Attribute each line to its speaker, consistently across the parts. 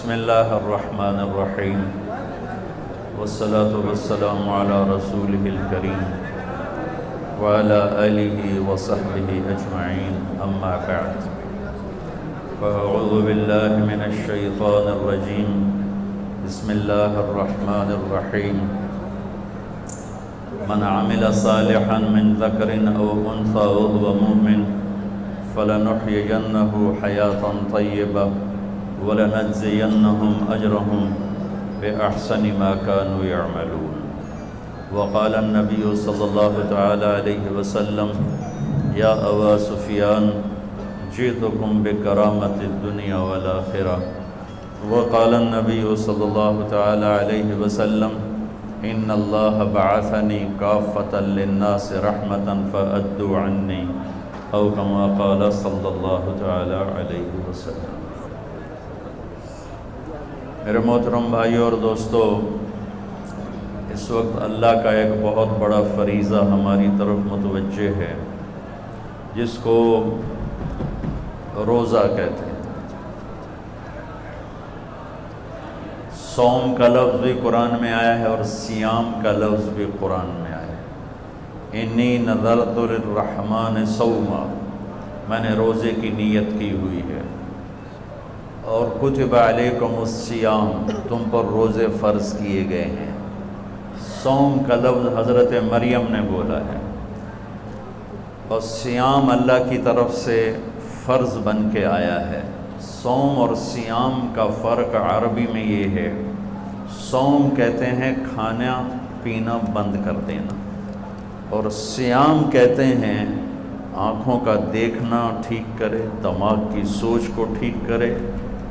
Speaker 1: بسم اللہ الرحمن الرحیم والصلاة والسلام علی رسولہ الکریم وعلی آلہ وصحبہ اجمعین اما بعد فاعوذ باللہ من الشیطان الرجیم بسم اللہ الرحمن الرحیم من عمل صالحا من ذکر او انثى وهو مؤمن فلنحيينه حياة طيبة وَلَنَجْزِيَنَّهُمْ أَجْرَهُمْ بِأَحْسَنِ مَا كَانُوا يَعْمَلُونَ وقال النبي صلى الله تعالى عليه وسلم يا أبا سفيان جئتكم بكرامة الدنيا والآخرة وقال النبي صلى الله تعالى عليه وسلم إن الله بعثني كافة للناس رحمة فأدوا عني أو كما قال صلى الله تعالى عليه وسلم۔ میرے محترم بھائیوں اور دوستو، اس وقت اللہ کا ایک بہت بڑا فریضہ ہماری طرف متوجہ ہے جس کو روزہ کہتے ہیں۔ صوم کا لفظ بھی قرآن میں آیا ہے اور صیام کا لفظ بھی قرآن میں آیا ہے۔ انی نذرت للرحمن صوما، میں نے روزے کی نیت کی ہوئی ہے، اور کتب علیکم الصیام، تم پر روزے فرض کیے گئے ہیں۔ صوم کا لفظ حضرت مریم نے بولا ہے، اور صیام اللہ کی طرف سے فرض بن کے آیا ہے۔ صوم اور صیام کا فرق عربی میں یہ ہے، صوم کہتے ہیں کھانا پینا بند کر دینا، اور صیام کہتے ہیں آنکھوں کا دیکھنا ٹھیک کرے، دماغ کی سوچ کو ٹھیک کرے،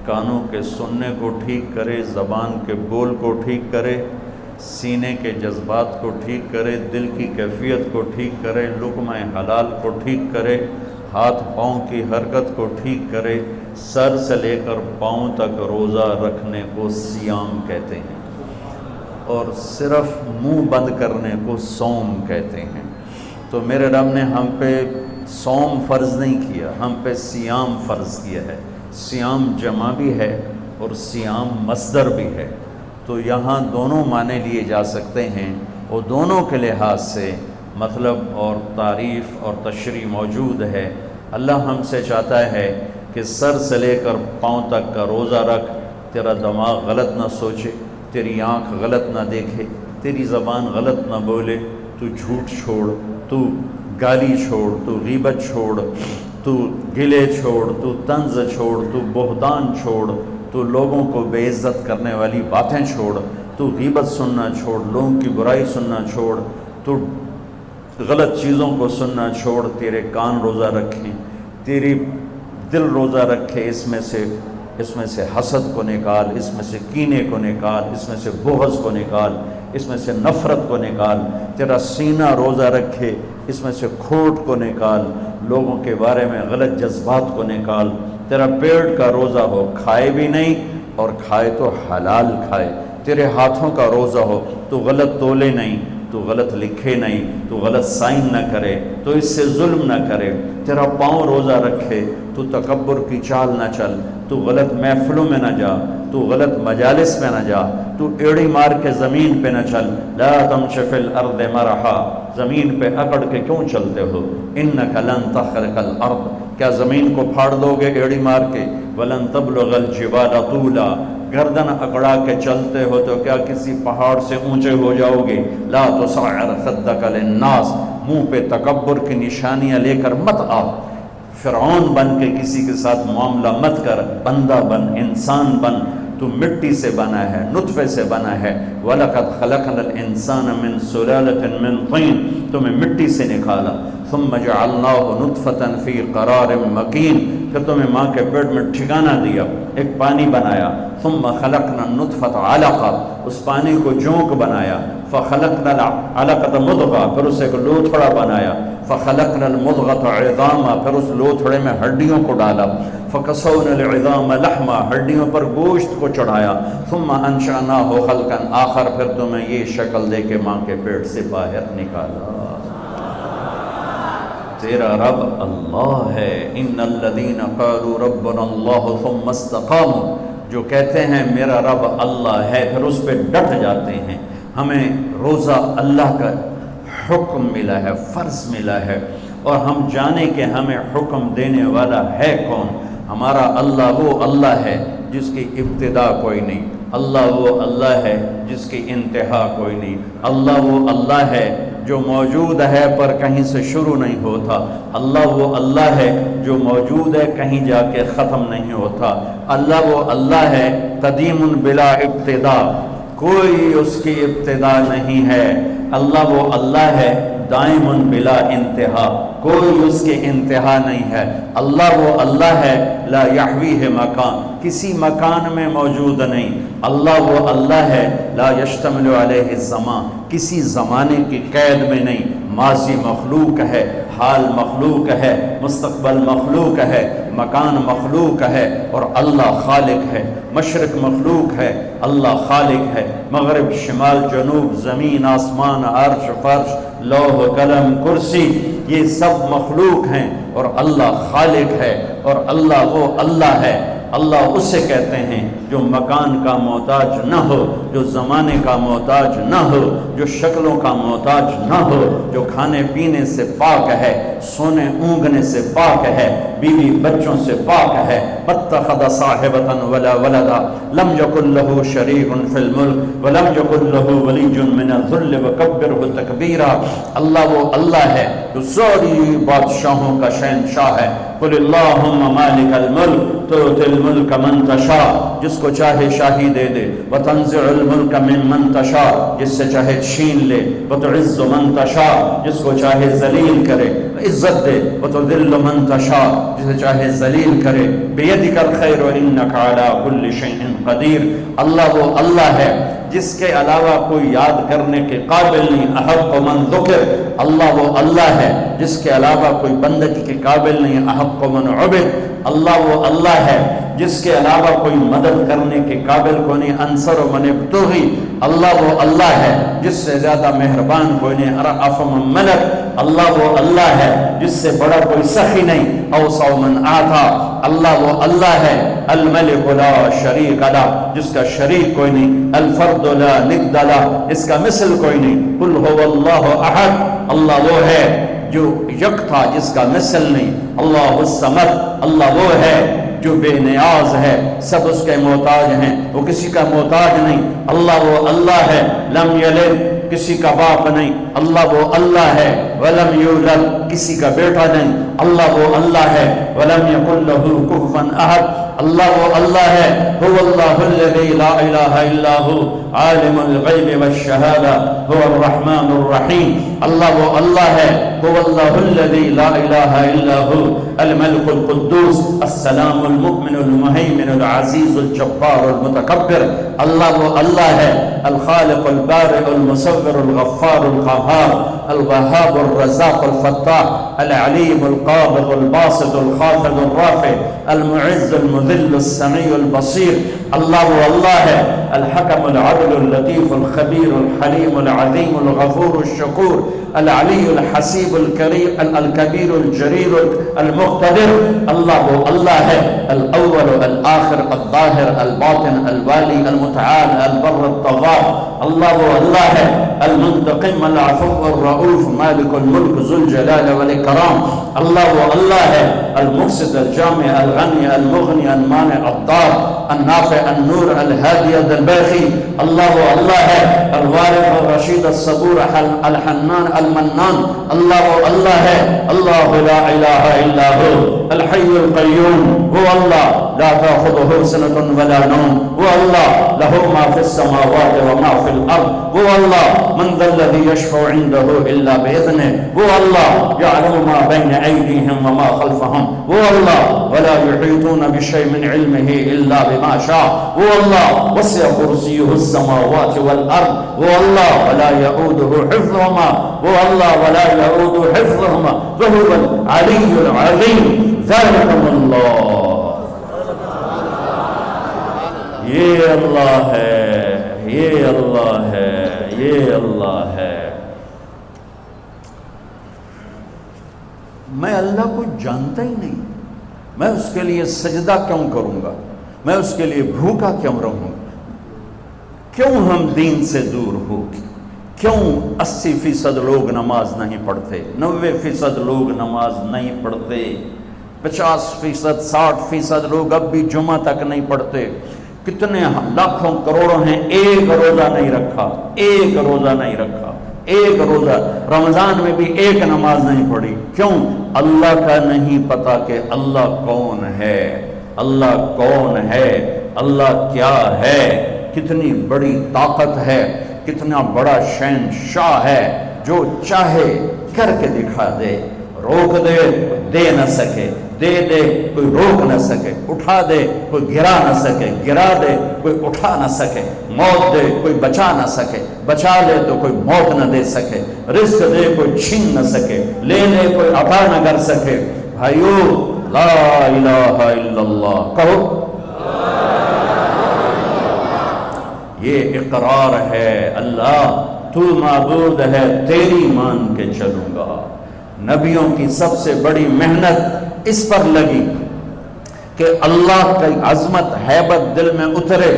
Speaker 1: کانوں کے سننے کو ٹھیک کرے، زبان کے بول کو ٹھیک کرے، سینے کے جذبات کو ٹھیک کرے، دل کی کیفیت کو ٹھیک کرے، لقمہ حلال کو ٹھیک کرے، ہاتھ پاؤں کی حرکت کو ٹھیک کرے، سر سے لے کر پاؤں تک روزہ رکھنے کو صیام کہتے ہیں، اور صرف منہ بند کرنے کو صوم کہتے ہیں۔ تو میرے رب نے ہم پہ صوم فرض نہیں کیا، ہم پہ صیام فرض کیا ہے۔ صیام جمع بھی ہے اور صیام مصدر بھی ہے، تو یہاں دونوں معنی لیے جا سکتے ہیں، اور دونوں کے لحاظ سے مطلب اور تعریف اور تشریح موجود ہے۔ اللہ ہم سے چاہتا ہے کہ سر سے لے کر پاؤں تک کا روزہ رکھ، تیرا دماغ غلط نہ سوچے، تیری آنکھ غلط نہ دیکھے، تیری زبان غلط نہ بولے، تو جھوٹ چھوڑ، تو گالی چھوڑ، تو غیبت چھوڑ، تو گلے چھوڑ، تو طنز چھوڑ، تو بہتان چھوڑ، تو لوگوں کو بے عزت کرنے والی باتیں چھوڑ، تو غیبت سننا چھوڑ، لوگوں کی برائی سننا چھوڑ، تو غلط چیزوں کو سننا چھوڑ، تیرے کان روزہ رکھیں، تیری دل روزہ رکھے، اس میں سے حسد کو نکال، اس میں سے کینے کو نکال، اس میں سے بغض کو نکال، اس میں سے نفرت کو نکال، تیرا سینہ روزہ رکھے، اس میں سے کھوٹ کو نکال، لوگوں کے بارے میں غلط جذبات کو نکال، تیرا پیٹ کا روزہ ہو، کھائے بھی نہیں اور کھائے تو حلال کھائے، تیرے ہاتھوں کا روزہ ہو، تو غلط تولے نہیں، تو غلط لکھے نہیں، تو غلط سائن نہ کرے، تو اس سے ظلم نہ کرے، تیرا پاؤں روزہ رکھے، تو تکبر کی چال نہ چل، تو غلط محفلوں میں نہ جا، تو غلط مجالس میں نہ جا، تو ایڑی مار کے زمین پہ نہ چل، لا تمش فی الارض مرحا، زمین پہ اکڑ کے کیوں چلتے ہو، انک لن تخرق الارض، کیا زمین کو پھاڑ دو گے ایڑی مار کے، ولن تبلغ الجبال طولا، گردن اکڑا کے چلتے ہو تو کیا کسی پہاڑ سے اونچے ہو جاؤ گے، لا تصعر خدک للناس، منہ پہ تکبر کی نشانیاں لے کر مت آ، فرعون بن کے کسی کے ساتھ معاملہ مت کر، بندہ بن، انسان بن، تو مٹی سے بنا ہے، نطفے سے بنا ہے، وَلَقَدْ خَلَقْنَا الْإِنسَانَ مِنْ سُلَالَةٍ مِنْ طِينٍ، تمہیں مٹی سے نکالا، ثُمَّ جَعَلْنَاهُ نُطْفَةً فِي قَرَارٍ مَكِينٍ، پھر تمہیں ماں کے پیٹ میں ٹھکانہ دیا، ایک پانی بنایا، ثُمَّ خَلَقْنَا النُّطْفَةَ عَلَقَةً، اس پانی کو جونک بنایا، فَخَلَقْنَا الْعَلَقَةَ مُضْغَةً، پھر اسے ایک لوتھڑا بنایا، فَخَلَقْنَا الْمُضْغَةَ عِظَامًا، پھر اس لوتھڑے میں ہڈیوں کو ڈالا، فَكَسَوْنَا الْعِظَامَ لَحْمًا، ہڈیوں پر گوشت کو چڑھایا، ثُمَّ أَنشَأْنَاهُ خَلْقًا آخر، پھر تمہیں یہ شکل دے کے ماں کے پیٹ سے باہر نکالا۔ تیرا رب اللہ ہے، ان الذین قالوا ربنا اللہ ثم استقاموا، جو کہتے ہیں میرا رب اللہ ہے، پھر اس پہ ڈٹ جاتے ہیں. ہمیں روزہ اللہ کا حکم ملا ہے، فرض ملا ہے، اور ہم جانیں کہ ہمیں حکم دینے والا ہے کون. ہمارا اللہ وہ اللہ ہے جس کی ابتدا کوئی نہیں، اللہ وہ اللہ ہے جس کی انتہا کوئی نہیں، اللہ وہ اللہ ہے جو موجود ہے پر کہیں سے شروع نہیں ہوتا، اللہ وہ اللہ ہے جو موجود ہے کہیں جا کے ختم نہیں ہوتا، اللہ وہ اللہ ہے قدیم بلا ابتدا، کوئی اس کی ابتدا نہیں ہے، اللہ وہ اللہ ہے دائم بلا انتہا، کوئی اس کے انتہا نہیں ہے، اللہ وہ اللہ ہے لا یحویہ مکان، کسی مکان میں موجود نہیں، اللہ وہ اللہ ہے لا یشتمل علیہ الزمان، کسی زمانے کی قید میں نہیں، ماضی مخلوق ہے، حال مخلوق ہے، مستقبل مخلوق ہے، مکان مخلوق ہے، اور اللہ خالق ہے، مشرق مخلوق ہے، اللہ خالق ہے، مغرب شمال جنوب زمین آسمان عرش فرش لوح قلم کرسی یہ سب مخلوق ہیں، اور اللہ خالق ہے، اور اللہ وہ اللہ ہے. اللہ اسے کہتے ہیں جو مکان کا محتاج نہ ہو، جو زمانے کا محتاج نہ ہو، جو شکلوں کا محتاج نہ ہو، جو کھانے پینے سے پاک ہے، سونے اونگنے سے پاک ہے، بیوی بچوں سے پاک ہے. مَتَّخَذَ صَاحِبَةً وَلَا وَلَدًا لَمْ يَكُنْ لَهُ شَرِيكٌ فِي الْمُلْكِ وَلَمْ يَكُنْ لَهُ وَلِيٌّ مِّنَ الذُّلِّ وَكَبِّرْهُ تَكْبِيرًا. اللہ وہ اللہ ہے جو ساری بادشاہوں کا شہنشاہ ہے. قُلِ اللَّهُمَّ مَالِكَ الْمُلْكِ تُؤْتِي الْمُلْكَ مَن تَشَاءُ، جس کو چاہے شاہی دے دے، وَتَنزِعُ الْمُلْكَ مِمَّن تَشَاءُ، جس سے چاہے چھین لے، وَتُعِزُّ مَن تَشَاءُ، جس کو چاہے ذلیل کرے، عزت دے، وَتُذِلُّ مَن تَشَاءُ، جسے چاہے ذلیل کرے. بِيَدِكَ الْخَيْرُ إِنَّكَ عَلَى كُلِّ شَيْءٍ قَدِيرٌ. اللہ وہ اللہ ہے جس کے علاوہ کوئی یاد کرنے کے قابل نہیں. احق من ذکر، اللہ وہ اللہ ہے جس کے علاوہ کوئی بندگی کے قابل نہیں. احق من عبد، اللہ وہ اللہ ہے جس کے علاوہ کوئی مدد کرنے کے قابل کو نہیں. انصر من ابتغی، اللہ وہ اللہ ہے جس سے زیادہ مہربان کوئی نہیں. ارأف من ملک، اللہ وہ اللہ ہے جس سے بڑا کوئی سخی نہیں. اوسع من آتا، اللہ وہ اللہ ہے. الملک لا شریک له، جس کا شریک کوئی نہیں. الفرد لا ند له، اس کا مثل کوئی نہیں. قل هو اللہ احد، اللہ وہ ہے جو یک تھا جس کا مثل نہیں. اللہ الصمد، اللہ وہ ہے جو بے نیاز ہے، سب اس کے محتاج ہیں، وہ کسی کا محتاج نہیں. اللہ وہ اللہ ہے لم یلد، کسی کا باپ نہیں. اللہ وہ اللہ ہے ولم یولد، کسی کا بیٹا نہیں. اللہ وہ اللہ ہے ولم یکن لہ کفوا احد. اللہ وہ اللہ ہے هو اللہ الذی لا الہ الا هو عالم الغیب والشہادہ هو الرحمن الرحیم. اللہ وہ اللہ ہے هو اللہ الذی لا الہ الا هو الملک القدوس السلام المؤمن المہیمن العزیز الجبار المتکبر. اللہ وہ اللہ ہے الخالق البارئ المصور الغفار القہار الوهاب الرزاق الفتاح العلیم القابض الباسط الخافض الرافع المعز المذل السمیع البصیر. اللہ وہ اللہ ہے الحکم العدل اللطیف الخبیر الحلیم العظیم الغفور الشکور العلی الحسیب الکریم الکبیر الجلیل المقتدر. اللہ وہ اللہ ہے الاول الآخر الظاہر الباطن الوالی المتعال البر الطغار. اللہ وہ اللہ ہے المنتقم العفو الرؤوف مالک الملک ذو الجلال والاکرام. اللہ وہ اللہ ہے المقصد الجامع الغنی المغنی المانع الضار النافع النور الهادي الباقي. اللہ وہ اللہ ہے الوارث الرشید الصبور الحنان المنان. اللہ وہ اللہ ہے اللہ لا الہ الا هو الحی القیوم. هو اللہ لا تأخذه سنة ولا نوم. هو اللہ له ما في السماوات وما في الأرض. هو اللہ من ذا الذي يشفع عنده إلا بإذنه. هو اللہ يعلم ما بين أيديهم وما خلفهم. هو اللہ ولا يحيطون بشيء من علمه إلا بما شاء. هو اللہ وسع كرسيه السماوات والأرض. هو اللہ ولا يؤوده حفظهما. هو اللہ ولا يؤوده حفظهما وهو العلي العظيم. ذلكم اللہ. یہ اللہ ہے، یہ اللہ ہے، یہ اللہ ہے. میں اللہ کو جانتا ہی نہیں، میں اس کے لیے سجدہ کیوں کروں گا؟ میں اس کے لیے بھوکا کیوں رہوں؟ کیوں ہم دین سے دور ہو؟ کیوں 80% لوگ نماز نہیں پڑھتے، 90% لوگ نماز نہیں پڑھتے، 50%، 60% لوگ اب بھی جمعہ تک نہیں پڑھتے، کتنے لاکھوں کروڑوں ہیں ایک روزہ نہیں رکھا، ایک روزہ نہیں رکھا، ایک روزہ، رمضان میں بھی ایک نماز نہیں پڑھی۔ کیوں؟ اللہ کا نہیں پتا کہ اللہ کون ہے، اللہ کون ہے، اللہ کیا ہے، کتنی بڑی طاقت ہے، کتنا بڑا شہنشاہ ہے، جو چاہے کر کے دکھا دے، روک دے دے نہ سکے، دے دے کوئی روک نہ سکے، اٹھا دے کوئی گرا نہ سکے، گرا دے کوئی اٹھا نہ سکے، موت دے کوئی بچا نہ سکے، بچا لے تو کوئی موت نہ دے سکے، رزق دے کوئی چھین نہ سکے، لے لے کوئی عطا نہ کر سکے۔ بھائیو لا الہ الا اللہ کہو، یہ اقرار ہے اللہ تو معبود ہے، تیری مان کے چلوں گا۔ نبیوں کی سب سے بڑی محنت اس پر لگی کہ اللہ کی عظمت ہیبت دل میں اترے،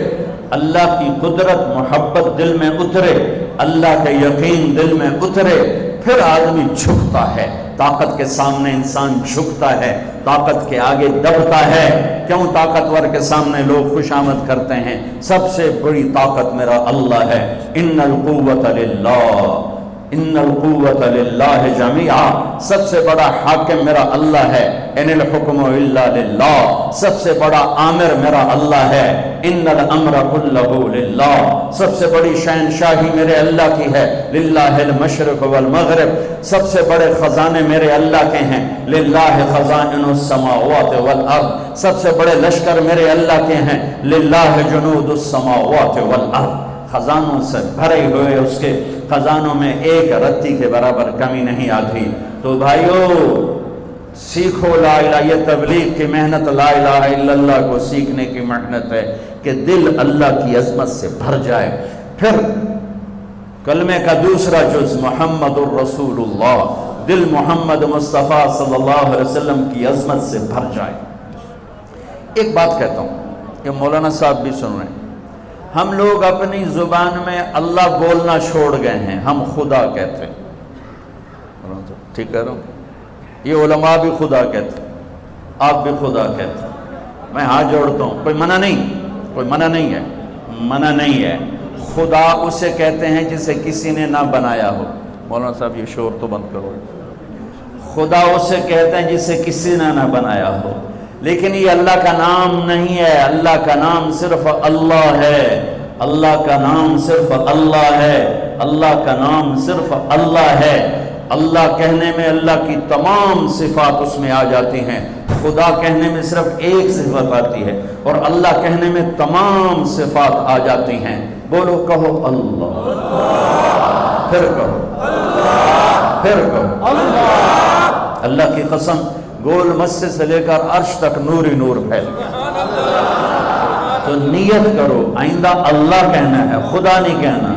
Speaker 1: اللہ کی قدرت محبت دل میں اترے، اللہ کے یقین دل میں اترے، پھر آدمی جھکتا ہے، طاقت کے سامنے انسان جھکتا ہے، طاقت کے آگے دبتا ہے۔ کیوں طاقتور کے سامنے لوگ خوش آمد کرتے ہیں؟ سب سے بڑی طاقت میرا اللہ ہے، ان القوت للہ، ان القوت للہ جمیعا، سب سے بڑا حاکم میرا اللہ ہے، ان الحکم الا للہ، سب سے بڑا آمر میرا اللہ ہے، ان الامر کلہ للہ، سب سے بڑی شہنشاہی میرے اللہ کی ہے، للہ المشرق والمغرب، سب سے بڑے خزانے میرے اللہ کے ہیں، للہ خزائن السماوات والارض، سب سے بڑے لشکر میرے اللہ کے ہیں، للہ جنود السماوات والارض، خزانوں سے بھرے ہوئے اس کے خزانوں میں ایک رتی کے برابر کمی نہیں آتی۔ تو بھائیو سیکھو لا الہ، یہ تبلیغ کی محنت لا الہ الا اللہ کو سیکھنے کی محنت ہے کہ دل اللہ کی عظمت سے بھر جائے۔ پھر کلمے کا دوسرا جز محمد الرسول اللہ، دل محمد مصطفیٰ صلی اللہ علیہ وسلم کی عظمت سے بھر جائے۔ ایک بات کہتا ہوں کہ مولانا صاحب بھی سن رہے ہیں، ہم لوگ اپنی زبان میں اللہ بولنا چھوڑ گئے ہیں، ہم خدا کہتے ہیں، ٹھیک کہہ رہا ہوں؟ یہ علماء بھی خدا کہتے ہیں، آپ بھی خدا کہتے ہیں، میں ہاتھ جوڑتا ہوں، کوئی منع نہیں، کوئی منع نہیں ہے، منع نہیں ہے۔ خدا اسے کہتے ہیں جسے کسی نے نہ بنایا ہو۔ مولانا صاحب یہ شور تو بند کرو۔ خدا اسے کہتے ہیں جسے کسی نے نہ بنایا ہو، لیکن یہ اللہ کا نام نہیں ہے، اللہ کا نام صرف اللہ ہے، اللہ کا نام صرف اللہ ہے، اللہ کا نام صرف اللہ ہے۔ اللہ کہنے میں اللہ کی تمام صفات اس میں آ جاتی ہیں، خدا کہنے میں صرف ایک صفت آتی ہے، اور اللہ کہنے میں تمام صفات آ جاتی ہیں۔ بولو، کہو اللہ، پھر کہو اللہ، پھر کہو اللہ۔ اللہ کی قسم، گول مسجد سے لے کر عرش تک نور ہی نور پھیل گیا۔ تو نیت کرو آئندہ اللہ کہنا ہے، خدا نہیں کہنا۔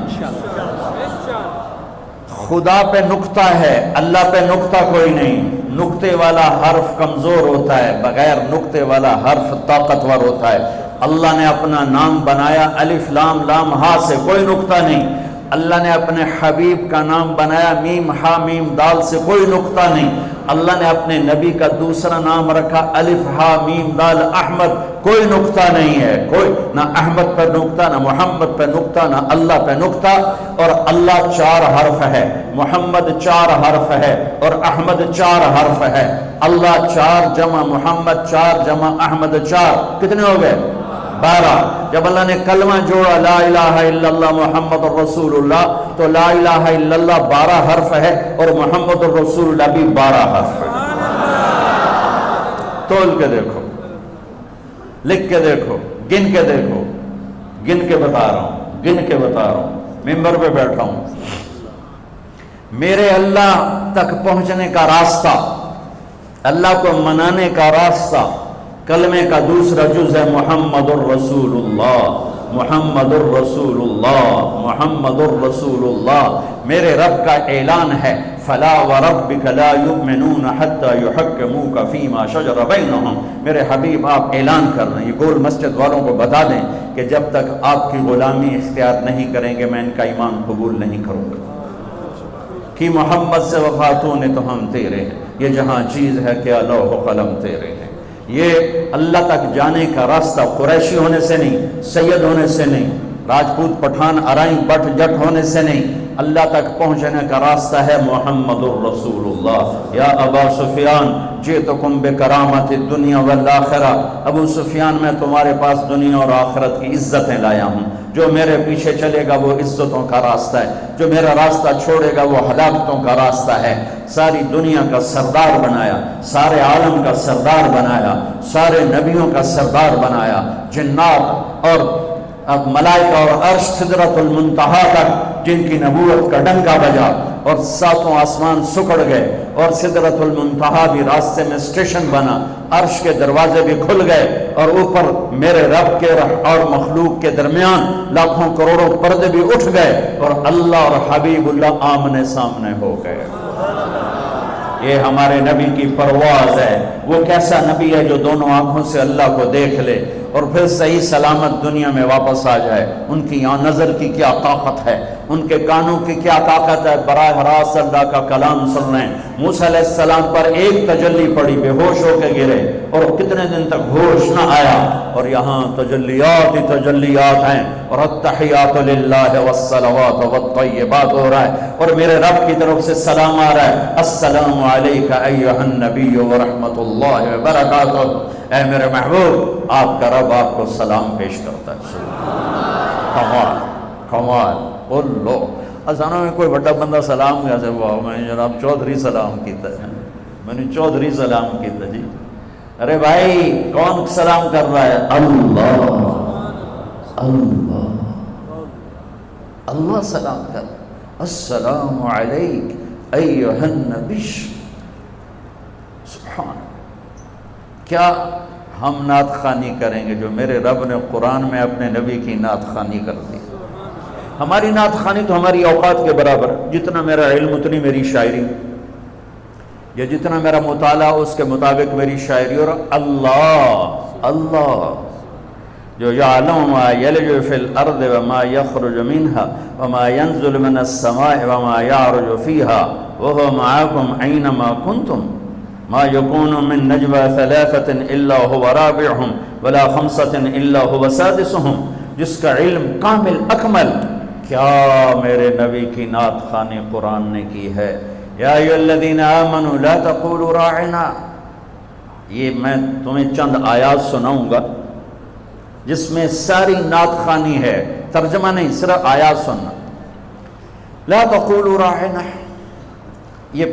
Speaker 1: خدا پہ نقطہ ہے، اللہ پہ نقطہ کوئی نہیں۔ نقطے والا حرف کمزور ہوتا ہے، بغیر نقطے والا حرف طاقتور ہوتا ہے۔ اللہ نے اپنا نام بنایا الف لام لام ہا سے، کوئی نقطہ نہیں۔ اللہ نے اپنے حبیب کا نام بنایا میم ہا میم دال سے، کوئی نقطہ نہیں۔ اللہ نے اپنے نبی کا دوسرا نام رکھا الف ہا میم دال احمد، کوئی نقطہ نہیں ہے، کوئی نہ احمد پہ نقطہ، نہ محمد پہ نقطہ، نہ اللہ پہ نقطہ۔ اور اللہ 4 حرف ہے، محمد 4 حرف ہے، اور احمد 4 حرف ہے۔ اللہ 4 جمع محمد 4 جمع احمد 4، کتنے ہو گئے؟ 12۔ جب اللہ نے کلمہ جوڑا لا الہ الا اللہ محمد الرسول اللہ، تو لا الہ الا اللہ 12 حرف ہے، اور محمد الرسول اللہ بھی 12 حرف ہے۔ تول کے دیکھو، لکھ کے دیکھو، گن کے دیکھو، گن کے بتا رہا ہوں، گن کے بتا رہا ہوں، ممبر پہ بیٹھا ہوں۔ میرے اللہ تک پہنچنے کا راستہ، اللہ کو منانے کا راستہ، کلمے کا دوسرا جز ہے محمد الرسول اللہ۔ محمد الرسول اللہ، محمد الرسول اللہ۔ میرے رب کا اعلان ہے فلا وربک لا یؤمنون حتی یحکموک فیما شجر بینہم۔ میرے حبیب آپ اعلان کر رہے ہیں، یہ گول مسجد والوں کو بتا دیں کہ جب تک آپ کی غلامی اختیار نہیں کریں گے میں ان کا ایمان قبول نہیں کروں گا۔ کہ محمد سے وفاتوں نے تو ہم تیرے ہیں، یہ جہاں چیز ہے کہ لوح و قلم تیرے ہیں۔ یہ اللہ تک جانے کا راستہ قریشی ہونے سے نہیں، سید ہونے سے نہیں، راجپوت پٹھان ارائیں بٹ جٹ ہونے سے نہیں، اللہ تک پہنچنے کا راستہ ہے محمد الرسول اللہ۔ یا ابا سفیان جئتکم بکرامت الدنیا والآخرہ، ابو سفیان میں تمہارے پاس دنیا اور آخرت کی عزتیں لایا ہوں۔ جو میرے پیچھے چلے گا وہ عزتوں کا راستہ ہے، جو میرا راستہ چھوڑے گا وہ ہلاکتوں کا راستہ ہے۔ ساری دنیا کا سردار بنایا، سارے عالم کا سردار بنایا، سارے نبیوں کا سردار بنایا، جنات اور ملائکہ اور عرش سدرۃ المنتہا تک جن کی نبوت کا ڈنکا بجا اور ساتوں آسمان سکڑ گئے اور سدرۃ المنتہا بھی راستے میں اسٹیشن بنا، عرش کے دروازے بھی کھل گئے اور اوپر میرے رب کے اور مخلوق کے درمیان لاکھوں کروڑوں پردے بھی اٹھ گئے اور اللہ اور حبیب اللہ آمنے سامنے ہو گئے۔ یہ ہمارے نبی کی پرواز ہے۔ وہ کیسا نبی ہے جو دونوں آنکھوں سے اللہ کو دیکھ لے اور پھر صحیح سلامت دنیا میں واپس آ جائے۔ ان کی نظر کی کیا طاقت ہے، ان کے کانوں کی کیا طاقت ہے، براہ راست اللہ کا کلام سن رہے ہیں۔ موسیٰ علیہ السلام پر ایک تجلی پڑی، بے ہوش ہو کے گرے اور کتنے دن تک ہوش نہ آیا، اور یہاں تجلیات ہی تجلیات ہیں اور التحیات للہ والصلوات والطیبات ہو رہا ہے اور میرے رب کی طرف سے سلام آ رہا ہے، السلام علیک ایھا النبی ورحمۃ اللہ وبرکاتہ۔ اے میرے محبوب، آپ کا رب آپ کو سلام پیش کرتا ہے۔ کمال کمال بولو ازانوں میں کوئی بڑا بندہ سلام کیا سے وہ میں جناب چودھری سلام کیتا ہے، میں نے چودھری سلام کیتا جی۔ ارے بھائی کون سلام کر رہا ہے؟ اللہ اللہ اللہ سلام کر، السلام علیک ایھا النبی۔ سبحان، کیا ہم نعت خوانی کریں گے جو میرے رب نے قرآن میں اپنے نبی کی نعت خوانی کر دی۔ ہماری نعت خوانی تو ہماری اوقات کے برابر، جتنا میرا علم اتنی میری شاعری، یا جتنا میرا مطالعہ اس کے مطابق میری شاعری۔ اور اللہ اللہ جو یعلم ما یلج فی الارض وما یخرج منها وما ینزل من السماء وما یعرج فیها وهو معاکم اینما کنتم ما یکون من نجوى ثلاثة الا هو رابعهم ولا خمسة الا هو سادسهم، جس کا علم کامل اکمل۔ کیا میرے نبی کی نعت خوانی قرآن نے کی ہے؟ یا ایھا الذین آمنوا لا تقولوا راعنا۔ یہ میں تمہیں چند آیات سناؤں گا جس میں ساری نعت خوانی ہے، ترجمہ نہیں، صرف آیات سننا۔ لا تقولوا راعنا، یہ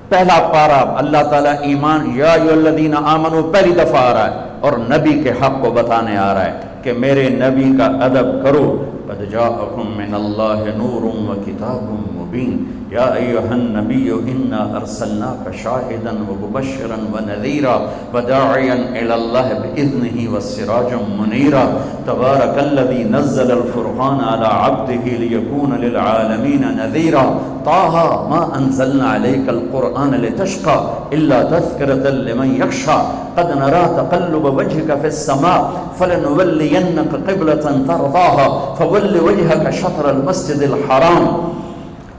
Speaker 1: پہلا پارہ اللہ تعالیٰ ایمان، یا ایھا الذین آمنوا پہلی دفعہ آ رہا ہے اور نبی کے حق کو بتانے آ رہا ہے کہ میرے نبی کا ادب کرو۔ قد جاءکم من اللہ نور وکتاب مبین یا ایھا النبی انا ارسلناک شاہدا ومبشرا ونذیرا وداعیا الی اللہ باذنہ وسراجا منیرا تبارک الذی نزل الفرقان علی عبدہ لیکون للعالمین نذیرا طٰہٰ ما انزلنا علیک القرآن لتشقى الا تذکرۃ لمن یخشى قد نرى تقلب وجهك في السماء فلنولينك قبلة ترضاها فول وجهك شطر المسجد الحرام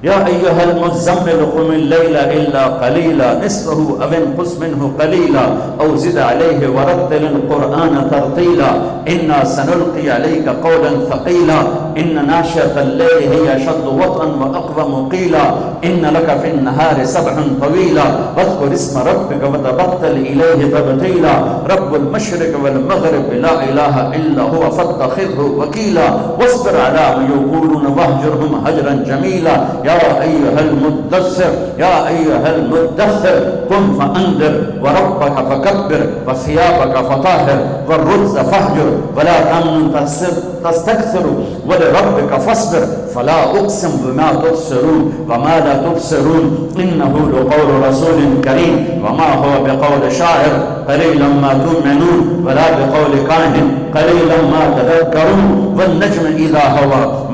Speaker 1: یا ایھا المزمل قم اللیل الا قلیلا نصفه او انقص منه قلیلا او زد علیہ ورتل القرآن ترتیلا انا سنلقی علیک قولا ثقیلا ان ناشئة اللیل هی اشد وطئا واقوم قیلا ان لک فی النهار سبحا طویلا واذکر اسم ربک وتبتل الیہ تبتیلا رب المشرق والمغرب لا الہ الا هو فاتخذه وکیلا واصبر علی ما یقولون واہجرهم هجرا جمیلا یا ایھا المدثر یا ایھا المدثر قم فانذر وربک فکبر وثیابک فطہر والرجز فاہجر ولا تمنن تستکثر ولربک فاصبر فلا اقسم بما تبصرون وما لا تبصرون انه لقول رسول کریم وما هو بقول شاعر قلیلا ما تؤمنون ولا بقول کاہن قلیلا ما تذکرون والنجم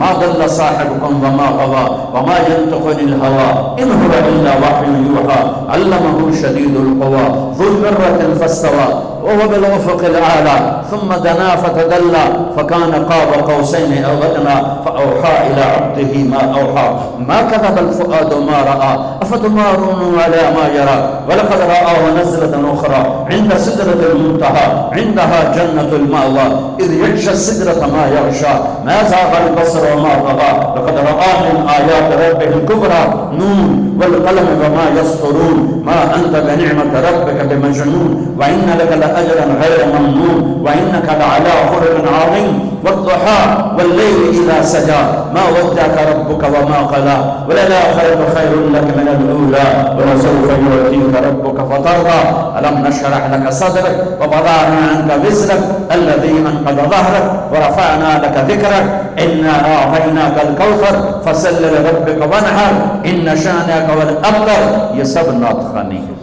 Speaker 1: ما ضل صاحبكم وما غوى وما ينطق عن الهوى إن هو إلا وحي يوحى علمه شديد القوى ذو مرة فاستوى وهو بالأفق الأعلى ثم دنا فتدلى فكان قاب قوسين أو أدنى فأوحى إلى عبده ما أوحى ما كذب الفؤاد ما رأى أفتمارون على ما يرى ولقد رآه نزلة أخرى عند سدرة المنتهى عندها جنة المأوى إذ يغشى السدرة ما يغشى ما زاغ البصر وما طغى لقد رأى من آيات ربه الكبرى نون والقلم وما يسطرون ما أنت بنعمة ربك بمجنون وإن لك لأجرا غير ممنون وإنك لعلى خلق عظيم والضحى والليل إذا سجى ما ودعك ربك وما قلى وللآخرة خير لك من الأولى ولسوف يعطيك ربك فترضى ألم نشرح لك صدرك ووضعنا عنك وزرك الذي أنقض ظهرك ورفعنا لك ذكرك إنا أعطيناك الكوثر فصل لربك وانحر إن شانئك هو الأبتر یہ سب نعت خوانی ہے.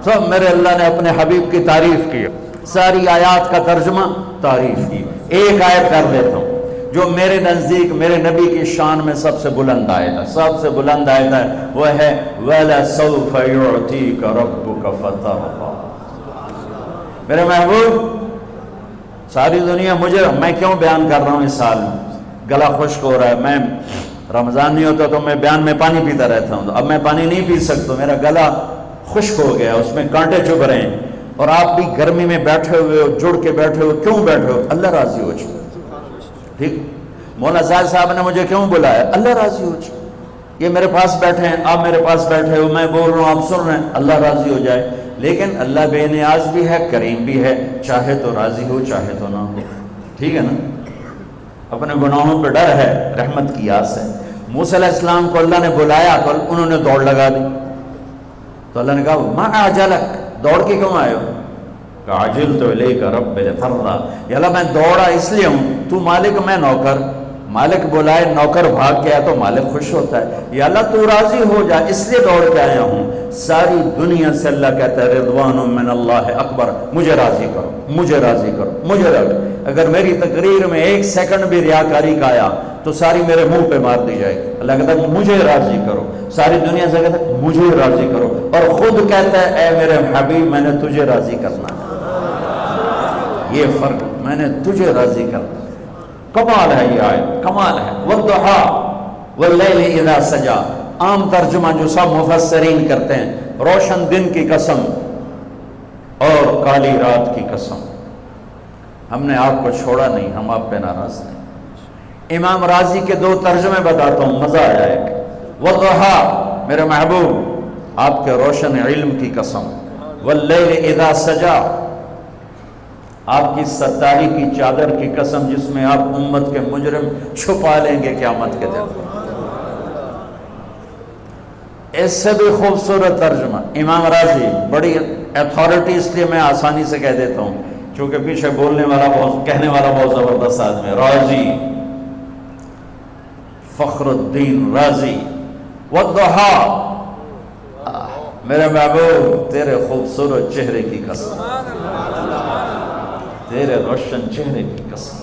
Speaker 1: تو میرے اللہ نے اپنے حبیب کی تعریف کی ساری آیات کا ترجمہ تعریف کی. ایک آیت کر دیتا ہوں جو میرے نزدیک میرے نبی کی شان میں سب سے بلند آیت ہے, سب سے بلند آیت ہے, وہ ہے وَلَسَوْفَ يُعْتِيكَ رَبُّكَ فَتَرْضَىٰ. میرے محبوب ساری دنیا مجھے, میں کیوں بیان کر رہا ہوں اس سال میں, گلا خشک ہو رہا ہے, میں رمضان نہیں ہوتا تو میں بیان میں پانی پیتا رہتا ہوں, اب میں پانی نہیں پی سکتا, میرا گلا خشک ہو گیا, اس میں کانٹے چبھ رہے ہیں, اور آپ بھی گرمی میں بیٹھے ہوئے ہو, جڑ کے بیٹھے ہو, کیوں بیٹھے ہو؟ اللہ راضی ہو جائے. ٹھیک, مولانا زاہد صاحب نے مجھے کیوں بلایا؟ اللہ راضی ہو جائے. یہ میرے پاس بیٹھے ہیں, آپ میرے پاس بیٹھے ہو, میں بول رہا ہوں, آپ سن رہے ہیں, اللہ راضی ہو جائے. لیکن اللہ بے نیاز بھی ہے, کریم بھی ہے, چاہے تو راضی ہو چاہے تو نہ ہو. ٹھیک ہے نا, اپنے گناہوں پہ ڈر ہے, رحمت کی آس ہے. موسیٰ علیہ السلام کو اللہ نے بلایا تو انہوں نے دوڑ لگا دی, تو اللہ نے کہا ما اعجلک, دوڑ کے کیوں آئے ہو؟ عجلت الیک رب لترضیٰ, یا اللہ میں دوڑا اس لیے ہوں, تو مالک میں نوکر, مالک بلائے نوکر بھاگ کے آیا تو مالک خوش ہوتا ہے, یا اللہ تو راضی ہو جا اس لیے دوڑ کے آیا ہوں. ساری دنیا سے اللہ کہتا ہے رضوان من اللہ اکبر, مجھے راضی کرو, مجھے راضی کرو, مجھے راضی. اگر میری تقریر میں ایک سیکنڈ بھی ریاکاری کا آیا تو ساری میرے منہ پہ مار دی جائے گی. اللہ کہتا ہے مجھے راضی کرو, ساری دنیا سے کہتا ہے مجھے راضی کرو, اور خود کہتا ہے اے میرے حبیب میں نے تجھے راضی کرنا ہے. یہ فرق, میں نے تجھے راضی کرنا. کمال ہے یہ آیت, کمال ہے. والضحیٰ واللیل اذا سجا, عام ترجمہ جو سب مفسرین کرتے ہیں, روشن دن کی قسم اور کالی رات کی قسم. ہم نے آپ کو چھوڑا نہیں, ہم آپ پہ ناراض نہیں. امام راضی کے دو ترجمے بتاتا ہوں, مزہ آ جائے گا. والضحیٰ میرے محبوب آپ کے روشن علم کی قسم, واللیل اذا سجا آپ کی ستاری کی چادر کی قسم جس میں آپ امت کے مجرم چھپا لیں گے قیامت کے دن. اس سے بھی خوبصورت ترجمہ امام راضی, بڑی اتھارٹی اس لیے میں آسانی سے کہہ دیتا ہوں کیونکہ پیچھے بولنے والا بہت, کہنے والا بہت زبردست آدمی ہے, راضی فخر الدین رازی. والضحیٰ میرے محبوب تیرے خوبصورت چہرے کی قسم, تیرے روشن چہرے کی قسم.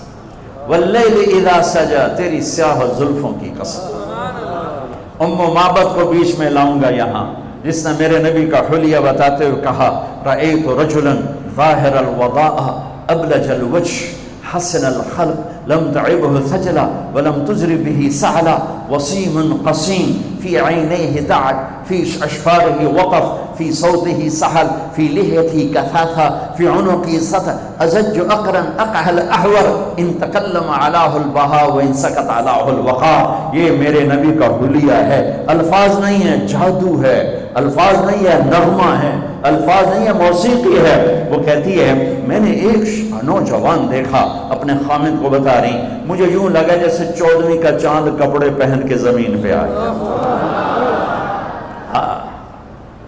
Speaker 1: واللیل اذا سجا تیری سیاہ زلفوں کی قسم. ام معبد کو بیچ میں لاؤں گا یہاں, جس نے میرے نبی کا حلیہ بتاتے ہوئے کہا رأیت رجلا ظاہر الوضاء ابلج الوجه حسن الخلق لم تعبه ثجلا ولم تزر به سعلا وسيم قسيم في عينيه دعك في أشفاره وقف في صوته سحل في لحيته كثافة في عنقه سطع أزج أقرن أقهل أحور إن تكلم علاه البهاء وإن سكت علاه الوقار. یہ میرے نبی کا حلیہ ہے, الفاظ نہیں ہے, جادو ہے, الفاظ نہیں ہے, نغمہ ہے, الفاظ نہیں ہے, موسیقی ہے. وہ کہتی ہے میں نے ایک نوجوان دیکھا, اپنے خامد کو بتا رہی, مجھے یوں لگا جیسے 14ویں کا چاند کپڑے پہن کے زمین پہ آ گیا.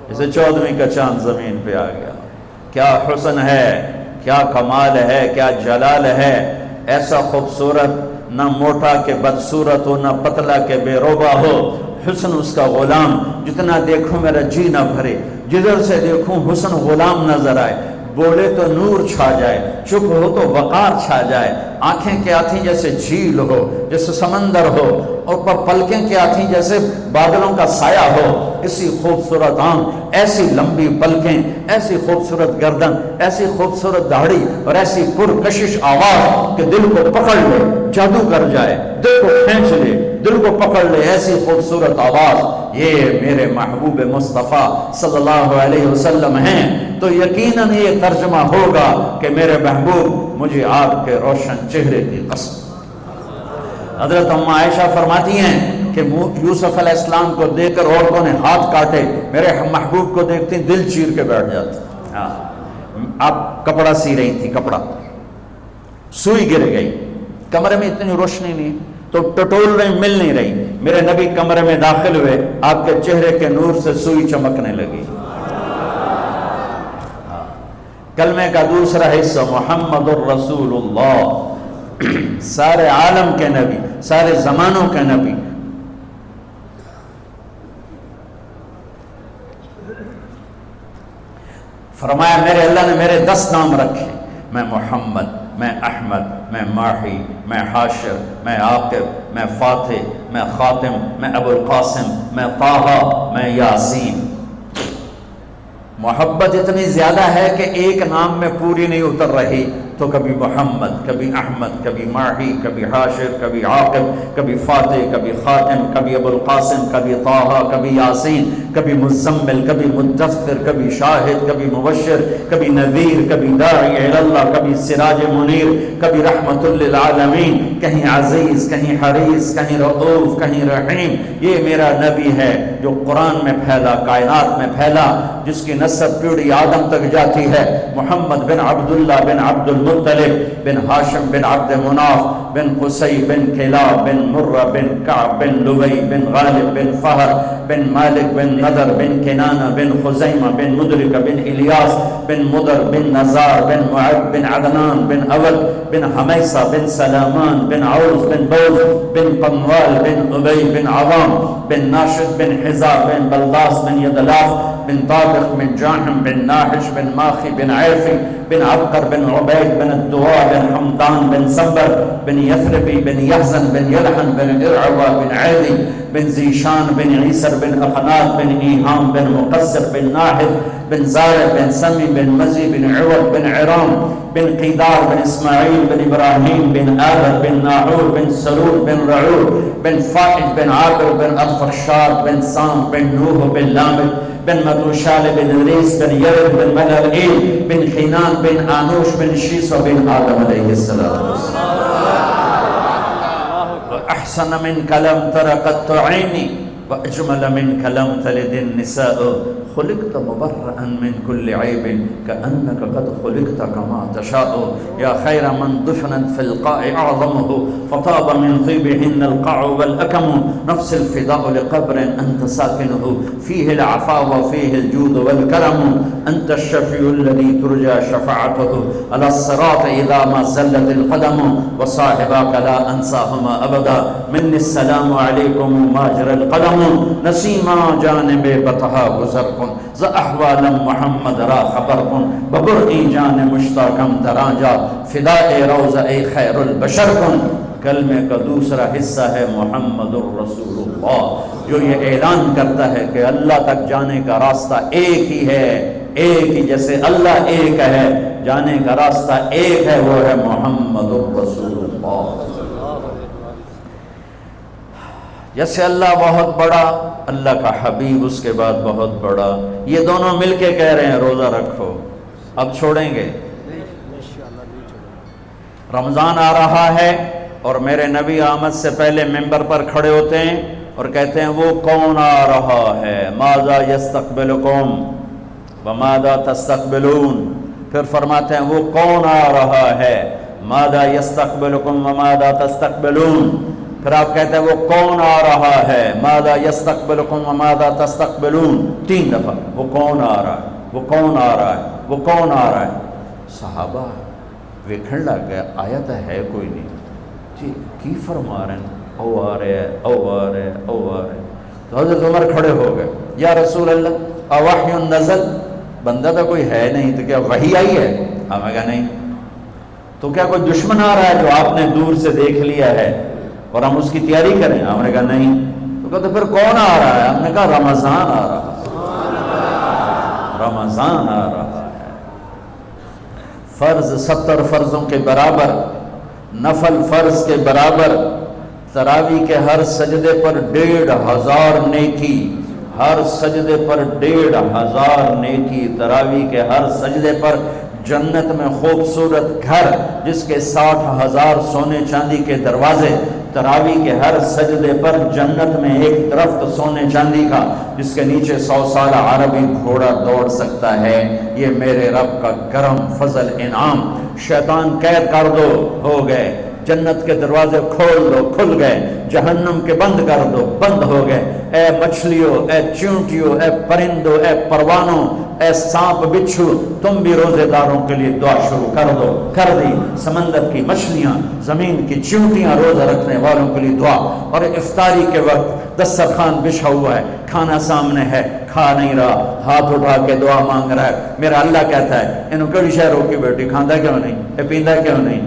Speaker 1: جیسے 14ویں کا چاند زمین پہ آ گیا. کیا حسن ہے, کیا کمال ہے, کیا جلال ہے. ایسا خوبصورت, نہ موٹا کہ بدصورت ہو, نہ پتلا کہ بے روبا ہو. حسن اس کا غلام, جتنا دیکھوں میرا جی نہ بھرے, جدھر سے دیکھوں حسن غلام نظر آئے. بولے تو نور چھا جائے، چپ ہو تو وقار چھا جائے، آنکھیں کیا تھیں جیسے جھیل ہو، جیسے سمندر ہو، اور پر پلکیں کیا تھیں جیسے بادلوں کا سایہ ہو، اسی خوبصورت آنکھ، ایسی لمبی پلکیں، ایسی خوبصورت گردن، ایسی خوبصورت داڑھی اور ایسی پرکشش آواز کہ دل کو پکڑ لے، جادو کر جائے، دل کو کھینچ لے، دل کو پکڑ لے، ایسی خوبصورت آواز، یہ میرے محبوب مصطفیٰ صلی اللہ علیہ وسلم ہیں، تو یقیناً یہ ترجمہ ہوگا کہ میرے محبوب مجھے آپ کے روشن چہرے کی قسم۔ حضرت ام عائشہ فرماتی ہیں کہ یوسف علیہ السلام کو دیکھ کر عورتوں نے ہاتھ کاٹے، میرے محبوب کو دیکھتی دل چیر کے بیٹھ جاتا۔ آپ کپڑا سی رہی تھی، کپڑا سوئی گر گئی، کمرے میں اتنی روشنی نہیں تو ٹٹول رہی، مل نہیں رہی، میرے نبی کمرے میں داخل ہوئے، آپ کے چہرے کے نور سے سوئی چمکنے لگی۔ کلمے کا دوسرا حصہ محمد الرسول اللہ، سارے عالم کے نبی، سارے زمانوں کے نبی۔ فرمایا میرے اللہ نے میرے 10 نام رکھے، میں محمد، میں احمد، میں ماحی، میں حاشر، میں عاقب، میں فاتح، میں خاتم، میں ابو القاسم، میں طٰہٰ، میں یاسین۔ محبت اتنی زیادہ ہے کہ ایک نام میں پوری نہیں اتر رہی، تو کبھی محمد، کبھی احمد، کبھی ماحی، کبھی حاشر، کبھی عاقب، کبھی فاتح، کبھی خاتم، کبھی ابو القاسم، کبھی طٰہٰ، کبھی یاسین، کبھی مزمل، کبھی مدثر، کبھی شاہد، کبھی مبشر، کبھی نذیر، کبھی داعی الی اللہ، کبھی سراج منیر، کبھی رحمت للعالمین، کہیں عزیز، کہیں حریص، کہیں رؤوف، کہیں رحیم۔ یہ میرا نبی ہے جو قرآن میں پھیلا، کائنات میں پھیلا، جس کی نسب پیڑھی آدم تک جاتی ہے۔ محمد بن عبداللہ بن عبد المطلب بن ہاشم بن عبد مناف بن قصی بن کلاب بن مرہ بن کعب بن لبی بن غالب بن فہر بن مالک بن نضر بن کنانہ بن خزیمہ بن مدرک بن الیاس بن مدر بن نزار بن معد بن عدنان بن اول بن حمیسہ بن سلامان بن عوز بن بوز بن قنوال بن ابی بن عوام بن ناشد بن حزا بن بلداس بن یدلاف بن طابق بن جاحم بن ناحش بن ماخی بن عیفی بن عبقر بن عبید بن الدواء بن حمدان بن سنبر بن یثربی بن یحزن بن یلحن بن ارعوى بن عیدی بن زیشان بن عیسر بن اقنات بن ایہام بن مقصر بن ناحد بن زارع بن سمی بن مزی بن عوض بن عرام بن قیدار بن اسماعیل بن ابراہیم بن آدر بن ناعور بن سرور بن رعور بن فائد بن عابر بن الفرشاد بن سام بن نوح بن لامد بن مدوشال بن ریس بن یرد بن ملعیل بن خینان بن آنوش بن شیس بن آدم علیہ السلام۔ احسن من کلم ترقت عینی واجمل من کلم تلد النساء خلقت مبرئا من كل عيب كأنك قد خلقت كما تشاء يا خير من دفنت في القاع أعظمه فطاب من طيبهن القاع والأكم نفس الفداء لقبر أنت ساكنه فيه العفاء وفيه الجود والكرم أنت الشفيع الذي ترجى شفاعته على الصراط إذا ما زلت القدم وصاحباك لا أنساهما أبدا مني السلام عليكم ماجر القدم نسيما جانب بطها گزر کن ز احوال محمد را خبر کن ببرئی جان مشتاقم درانجا فدائے روضہ اے خیر البشر کن۔ کلمے کا دوسرا حصہ ہے محمد الرسول اللہ، جو یہ اعلان کرتا ہے کہ اللہ تک جانے کا راستہ ایک ہی ہے، ایک ہی، جیسے اللہ ایک ہے جانے کا راستہ ایک ہے، وہ ہے محمد الرسول اللہ۔ جیسے اللہ بہت بڑا، اللہ کا حبیب اس کے بعد بہت بڑا، یہ دونوں مل کے کہہ رہے ہیں روزہ رکھو۔ اب چھوڑیں گے؟ رمضان آ رہا ہے اور میرے نبی آمد سے پہلے ممبر پر کھڑے ہوتے ہیں اور کہتے ہیں وہ کون آ رہا ہے، ماذا یستقبلکم وماذا تستقبلون، پھر فرماتے ہیں وہ کون آ رہا ہے، ماذا یستقبلکم وماذا تستقبلون، پھر آپ کہتے ہیں وہ کون آ رہا ہے، ماذا یستقبلکم وماذا تستقبلون، 3 دفعہ وہ کون آ رہا ہے، وہ کون آ رہا ہے، وہ کون آ رہا ہے۔ صحابہ ویکھن لگ گئے آیت ہے کوئی نہیں جی کی فرما رہے ہیں، او آ رہے ہیں، او آ رہے ہیں، او آ رہے ہیں۔ تو حضرت عمر کھڑے ہو گئے، یا رسول اللہ اوحی نزل، بندہ تو کوئی ہے نہیں، تو کیا وحی آئی ہے؟ ہمیں کہا نہیں۔ تو کیا کوئی دشمن آ رہا ہے جو آپ نے دور سے دیکھ لیا ہے اور ہم اس کی تیاری کریں؟ ہم نے کہا نہیں۔ تو کہا تو پھر کون آ رہا ہے؟ ہم نے کہا رمضان آ رہا ہے، رمضان آ رہا ہے۔ فرض 70 فرضوں کے برابر، نفل فرض کے برابر، تراویح کے ہر سجدے پر 1500 نیکی، ہر سجدے پر 1500 نیکی، تراویح کے ہر سجدے پر جنت میں خوبصورت گھر جس کے 60,000 سونے چاندی کے دروازے، تراویح کے ہر سجدے پر جنت میں ایک درخت سونے چاندی کا جس کے نیچے 100 سالہ عربی گھوڑا دوڑ سکتا ہے۔ یہ میرے رب کا کرم، فضل، انعام۔ شیطان قید کر دو، ہو گئے۔ جنت کے دروازے کھول دو، کھل گئے۔ جہنم کے بند کر دو، بند ہو گئے۔ اے مچھلیوں، اے چیونٹیوں، اے پرندوں، اے پروانوں، اے سانپ بچھو، تم بھی روزے داروں کے لیے دعا شروع کر دو۔ کر دی۔ سمندر کی مچھلیاں، زمین کی چیونٹیاں، روزہ رکھنے والوں کے لیے دعا۔ اور افطاری کے وقت دسترخوان بچھا ہوا ہے، کھانا سامنے ہے، کھا نہیں رہا، ہاتھ اٹھا کے دعا مانگ رہا ہے۔ میرا اللہ کہتا ہے انہوں کڑی شہ روکی بیٹی، کھاندہ کیوں نہیں؟ اے پیندہ کیوں نہیں؟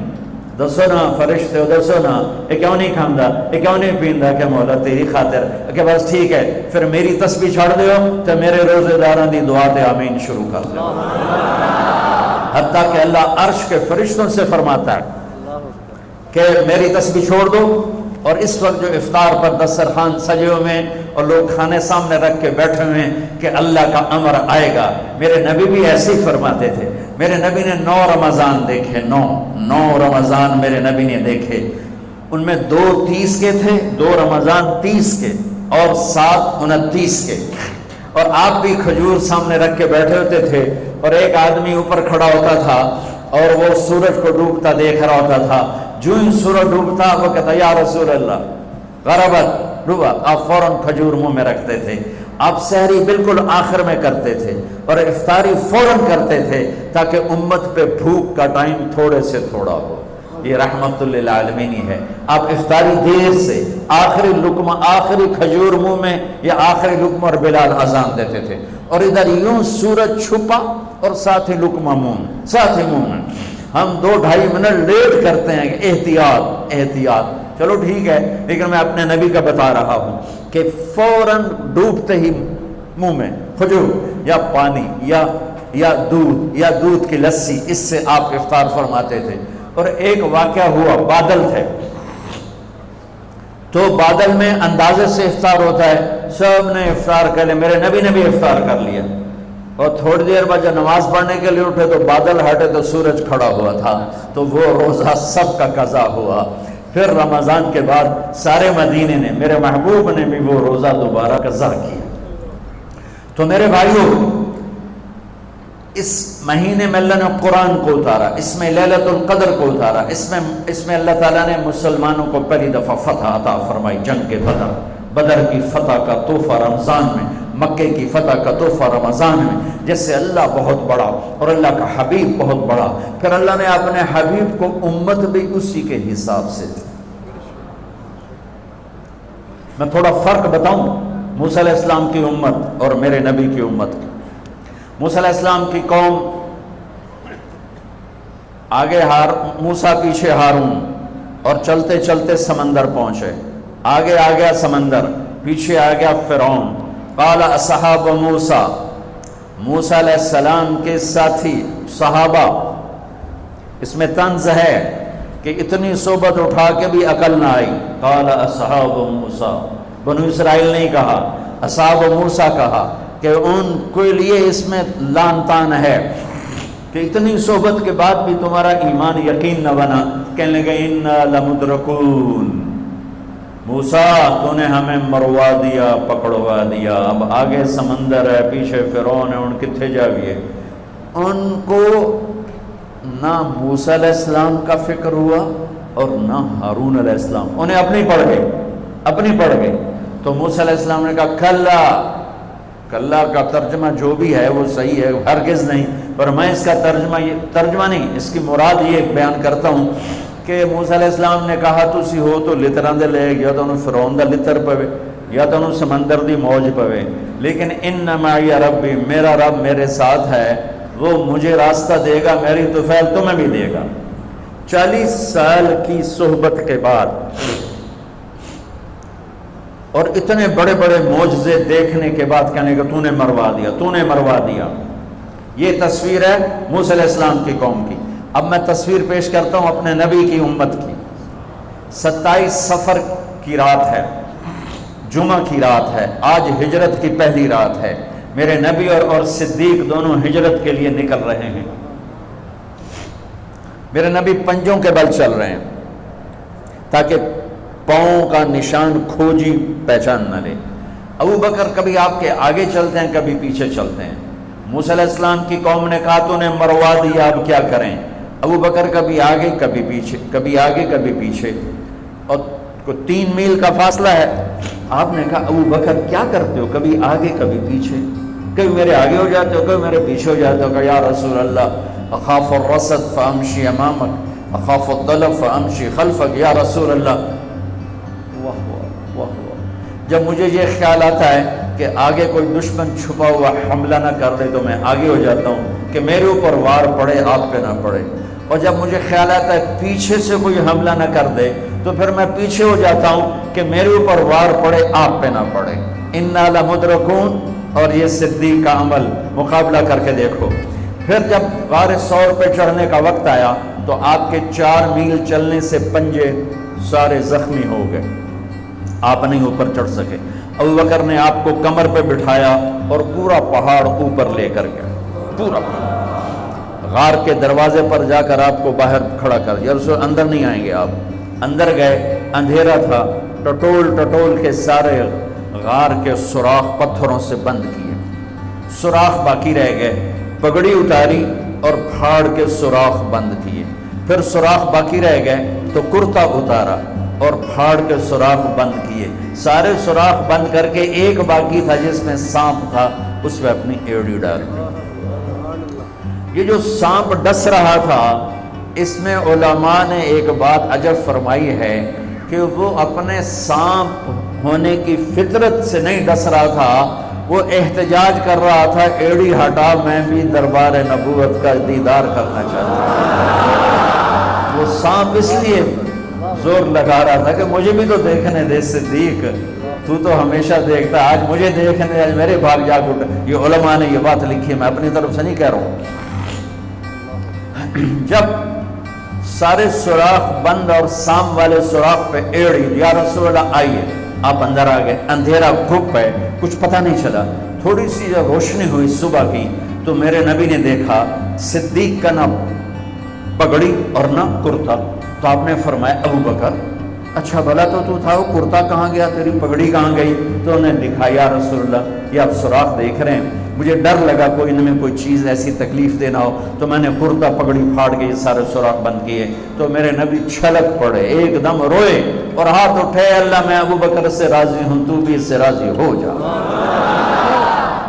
Speaker 1: دسو نا فرشتے ہو، دسو نا یہ کیوں نہیں کھاندہ، یہ کیوں نہیں پیندہ؟ کہ مولا تیری خاطر کہ بس ٹھیک ہے، پھر میری تسبیح چھڑ دیو تو میرے روزے داران دی دعا تے آمین شروع کر دو۔ حتیٰ کہ اللہ عرش کے فرشتوں سے فرماتا ہے کہ میری تسبیح چھوڑ دو۔ اور اس وقت جو افطار پر دسترخوان سجے ہوئے ہیں اور لوگ کھانے سامنے رکھ کے بیٹھے ہوئے ہیں کہ اللہ کا امر آئے گا۔ میرے نبی بھی ایسے ہی فرماتے تھے۔ میرے نبی نے 9 رمضان دیکھے، 9 رمضان میرے نبی نے دیکھے۔ ان میں 2 30 کے تھے، 2 رمضان 30 کے اور 7 29 کے۔ اور آپ بھی کھجور سامنے رکھ کے بیٹھے ہوتے تھے اور ایک آدمی اوپر کھڑا ہوتا تھا اور وہ سورج کو ڈوبتا دیکھ رہا ہوتا تھا۔ جو ہی سورج ڈوبتا وہ کہتا یا رسول اللہ غربت ڈوبا، آپ فوراً کھجور منہ میں رکھتے تھے۔ آپ سحری بالکل آخر میں کرتے تھے اور افطاری فوراً کرتے تھے تاکہ امت پہ بھوک کا ٹائم تھوڑے سے تھوڑا ہو۔ یہ رحمت للعالمین ہے۔ آپ افطاری دیر سے، آخری لقمہ، آخری کھجور منہ میں یا آخری لقمہ، اور بلال اذان دیتے تھے اور ادھر یوں سورج چھپا اور ساتھ ہی لقمہ منہ، ساتھ ہی منہ میں۔ ہم 2-2.5 منٹ لیٹ کرتے ہیں کہ احتیاط احتیاط، چلو ٹھیک ہے، لیکن میں اپنے نبی کا بتا رہا ہوں کہ فوراً ڈوبتے ہی منہ میں کھجور یا پانی یا دودھ کی لسی، اس سے آپ افطار فرماتے تھے۔ اور ایک واقعہ ہوا، بادل تھے تو بادل میں اندازے سے افطار ہوتا ہے، سب نے افطار کر لیا، میرے نبی نے بھی افطار کر لیا۔ اور تھوڑی دیر بعد جب نماز پڑھنے کے لیے اٹھے تو بادل ہٹے تو سورج کھڑا ہوا تھا، تو وہ روزہ سب کا قضا ہوا۔ پھر رمضان کے بعد سارے مدینے نے، میرے محبوب نے بھی وہ روزہ دوبارہ قضا کیا۔ تو میرے بھائیوں، اس مہینے میں اللہ نے قرآن کو اتارا، اس میں لیلۃ القدر کو اتارا، اس میں اللہ تعالیٰ نے مسلمانوں کو پہلی دفعہ فتح عطا فرمائی، جنگ کے بدر کی فتح کا تحفہ رمضان میں، مکے کی فتح کا تحفہ رمضان میں، جس سے اللہ بہت بڑا اور اللہ کا حبیب بہت بڑا۔ پھر اللہ نے اپنے حبیب کو امت بھی اسی کے حساب سے دی۔ میں تھوڑا فرق بتاؤں موسیٰ علیہ السلام کی امت اور میرے نبی کی امت کی۔ موسیٰ علیہ السلام کی قوم آگے موسیٰ، پیچھے ہارون، اور چلتے چلتے سمندر پہنچے۔ آگے آ گیا سمندر، پیچھے آ گیا فرعون۔ قال اصحاب موسیٰ، موسیٰ علیہ السلام کے ساتھی صحابہ، اس میں طنز ہے کہ اتنی صحبت اٹھا کے بھی عقل نہ آئی۔ قال اصحاب موسیٰ، بنو اسرائیل نہیں کہا، اصحاب موسیٰ کہا، کہ ان کے لیے اس میں لان تان ہے کہ اتنی صحبت کے بعد بھی تمہارا ایمان یقین نہ بنا۔ کہنے لگے انا لمدرکون، موسیٰ تو نے ہمیں مروا دیا، پکڑوا دیا، اب آگے سمندر ہے، پیچھے فرعون ہے، ان کتھے جاویے۔ ان کو نہ موسیٰ علیہ السلام کا فکر ہوا اور نہ ہارون علیہ السلام، انہیں اپنی پڑھ گئے۔ تو موسیٰ علیہ السلام نے کہا کلا کا ترجمہ جو بھی ہے وہ صحیح ہے، ہرگز نہیں، پر میں اس کا ترجمہ نہیں، اس کی مراد یہ بیان کرتا ہوں کہ موسیٰ علیہ السلام نے کہا تسی ہو تو لتراں دے لے گیا تو انہوں فرعون دا لتر پوے، یا تو انہوں سمندر دی موج پوے، لیکن ان معی ربی، میرا رب میرے ساتھ ہے، وہ مجھے راستہ دے گا، میری طفیل تمہیں بھی دے گا۔ 40 سال کی صحبت کے بعد اور اتنے بڑے بڑے معجزے دیکھنے کے بعد کہنے کہ تو نے مروا دیا، تو نے مروا دیا۔ یہ تصویر ہے موسیٰ علیہ السلام کی قوم کی۔ اب میں تصویر پیش کرتا ہوں اپنے نبی کی امت کی۔ 27 صفر کی رات ہے، جمعہ کی رات ہے، آج ہجرت کی پہلی رات ہے۔ میرے نبی اور صدیق دونوں ہجرت کے لیے نکل رہے ہیں۔ میرے نبی پنجوں کے بل چل رہے ہیں تاکہ پاؤں کا نشان کھوجی پہچان نہ لے۔ ابو بکر کبھی آپ کے آگے چلتے ہیں، کبھی پیچھے چلتے ہیں۔ موسیٰ علیہ السلام کی قوم نے کہا تو نے مروا دیا، اب کیا کریں؟ ابو بکر کبھی آگے کبھی پیچھے، کبھی آگے کبھی پیچھے، اور 3 میل کا فاصلہ ہے۔ آپ نے کہا ابو بکر کیا کرتے ہو، کبھی آگے کبھی پیچھے، کبھی میرے آگے ہو جاتے ہو، کبھی میرے پیچھے ہو جاتے ہو؟ کہ یا رسول اللہ اخاف الرصد فامشی امامک اخاف الطلب فامشی خلفک، یا رسول اللہ۔ جب مجھے یہ خیال آتا ہے کہ آگے کوئی دشمن چھپا ہوا حملہ نہ کر لے تو میں آگے ہو جاتا ہوں کہ میرے اوپر وار پڑے، آپ پہ نہ پڑے، اور جب مجھے خیال آتا ہے پیچھے سے کوئی حملہ نہ کر دے تو پھر میں پیچھے ہو جاتا ہوں کہ میرے اوپر وار پڑے، آپ پہ نہ پڑے۔ انا لمدرکون، اور یہ صدیق کا عمل مقابلہ کر کے دیکھو۔ پھر جب غار ثور پہ چڑھنے کا وقت آیا تو آپ کے 4 میل چلنے سے پنجے سارے زخمی ہو گئے، آپ نہیں اوپر چڑھ سکے۔ ابو بکر نے آپ کو کمر پہ بٹھایا اور پورا پہاڑ اوپر لے کر گیا، پورا پہاڑ۔ غار کے دروازے پر جا کر آپ کو باہر کھڑا کر دیا، رسول اندر نہیں آئیں گے آپ۔ اندر گئے، اندھیرا تھا، ٹٹول کے سارے غار کے سوراخ پتھروں سے بند کیے، سوراخ باقی رہ گئے۔ پگڑی اتاری اور پھاڑ کے سوراخ بند کیے، پھر سوراخ باقی رہ گئے تو کرتا اتارا اور پھاڑ کے سوراخ بند کیے، سارے سوراخ بند کر کے ایک باقی تھا جس میں سانپ تھا، اس میں اپنی ایڑی ڈال دی۔ یہ جو سانپ ڈس رہا تھا، اس میں علماء نے ایک بات عجب فرمائی ہے کہ وہ اپنے سانپ ہونے کی فطرت سے نہیں ڈس رہا تھا، وہ احتجاج کر رہا تھا ایڑی ہٹا، میں بھی دربار نبوت کا دیدار کرنا چاہتا ہوں۔ وہ سانپ اس لیے زور لگا رہا تھا کہ مجھے بھی تو دیکھنے دے صدیق، تو ہمیشہ دیکھتا، آج مجھے دیکھنے، آج میرے بھاگ جاگ اٹھے۔ یہ علماء نے یہ بات لکھی ہے، میں اپنی طرف سے نہیں کہہ رہا ہوں۔ جب سارے سوراخ بند اور سام والے سوراخ پہ ایڑی، یا رسول اللہ آئیے، آپ اندر آ گئے۔ اندھیرا گھپ ہے، کچھ پتہ نہیں چلا۔ تھوڑی سی جب روشنی ہوئی صبح کی تو میرے نبی نے دیکھا صدیق کا نہ پگڑی اور نہ کرتا، تو آپ نے فرمایا ابو بکر اچھا بھلا تو تھا، وہ کرتا کہاں گیا، تیری پگڑی کہاں گئی؟ تو انہوں نے لکھا یا رسول اللہ یہ آپ سوراخ دیکھ رہے ہیں، مجھے ڈر لگا کوئی ان میں کوئی چیز ایسی تکلیف دینا ہو، تو میں نے کرتا پگڑی پھاڑ کے یہ سارے سوراخ بند کیے۔ تو میرے نبی چھلک پڑے، ایک دم روئے اور ہاتھ اٹھے، اللہ میں ابو بکر سے راضی ہوں، تو بھی اس سے راضی ہو جا،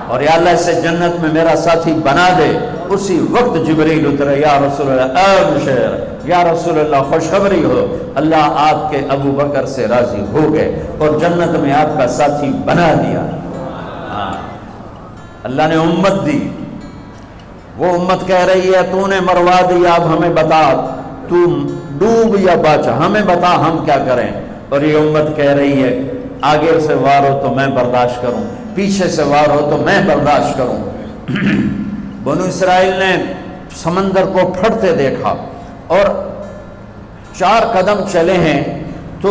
Speaker 1: اور یا اللہ اسے جنت میں میرا ساتھی بنا دے۔ اسی وقت جبریل اترے، یا رسول اللہ ابشر، یا رسول اللہ خوشخبری ہو، اللہ آپ کے ابو بکر سے راضی ہو گئے اور جنت میں آپ کا ساتھی بنا دیا۔ اللہ نے امت دی، وہ امت کہہ رہی ہے تو نے مروا دیا، اب ہمیں بتا تو ڈوب یا بچا، ہمیں بتا ہم کیا کریں۔ اور یہ امت کہہ رہی ہے آگے سے وار ہو تو میں برداشت کروں، پیچھے سے وار ہو تو میں برداشت کروں۔ بنو اسرائیل نے سمندر کو پھٹتے دیکھا اور 4 قدم چلے ہیں تو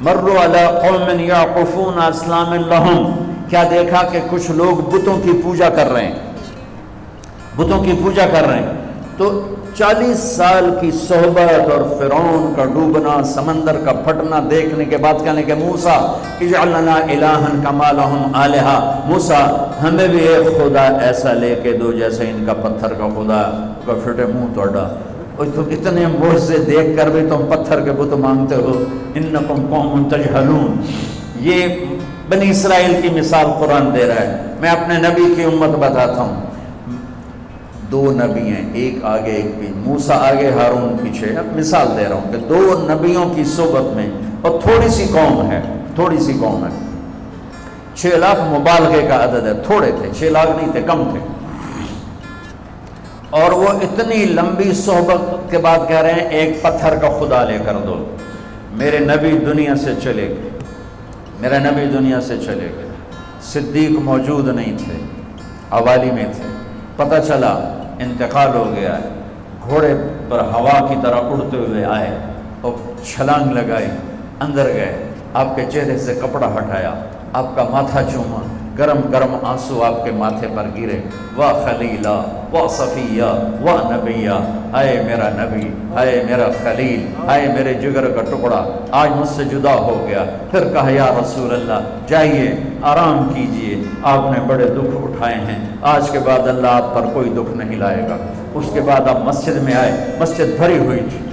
Speaker 1: مروا علی قوم یعقفون اصنام لہم، کیا دیکھا کہ کچھ لوگ بتوں کی پوجا کر رہے ہیں، بتوں کی پوجا کر رہے ہیں۔ تو 40 سال کی صحبت اور فرعون کا ڈوبنا، سمندر کا پھٹنا دیکھنے کے بعد کہنے کہ موسیٰ اجعل لنا الہا کما لہم آلہہ، موسیٰ ہمیں بھی ایک خدا ایسا لے کے دو جیسے ان کا پتھر کا خدا کا پھٹے منہ توڑا، اور تم اتنے معجزے دیکھ کر بھی تم پتھر کے بت مانگتے ہو، انکم قوم تجہلون۔ یہ بنی اسرائیل کی مثال قرآن دے رہا ہے۔ میں اپنے نبی کی امت بتاتا ہوں، 2 نبی ہیں، ایک آگے ایک پیچھے، موسیٰ آگے ہارون پیچھے۔ اب مثال دے رہا ہوں کہ 2 نبیوں کی صحبت میں اور تھوڑی سی قوم ہے، تھوڑی سی قوم ہے، 6 لاکھ مبالغے کا عدد ہے، تھوڑے تھے، 6 لاکھ نہیں تھے، کم تھے، اور وہ اتنی لمبی صحبت کے بعد کہہ رہے ہیں ایک پتھر کا خدا لے کر دو، میرے نبی دنیا سے چلے گئے، میرے نبی دنیا سے چلے گئے، صدیق موجود نہیں تھے، حوالی میں تھے، پتہ چلا انتقال ہو گیا ہے، گھوڑے پر ہوا کی طرح اڑتے ہوئے آئے اور چھلانگ لگائی، اندر گئے، آپ کے چہرے سے کپڑا ہٹایا، آپ کا ماتھا چوما، گرم گرم آنسو آپ کے ماتھے پر گرے، واہ خلیلہ واہ صفیہ واہ نبیہ، اے میرا نبی، اے میرا خلیل، اے میرے جگر کا ٹکڑا، آج مجھ سے جدا ہو گیا۔ پھر کہا یا رسول اللہ جائیے آرام کیجئے، آپ نے بڑے دکھ اٹھائے ہیں، آج کے بعد اللہ آپ پر کوئی دکھ نہیں لائے گا۔ اس کے بعد آپ مسجد میں آئے، مسجد بھری ہوئی تھی،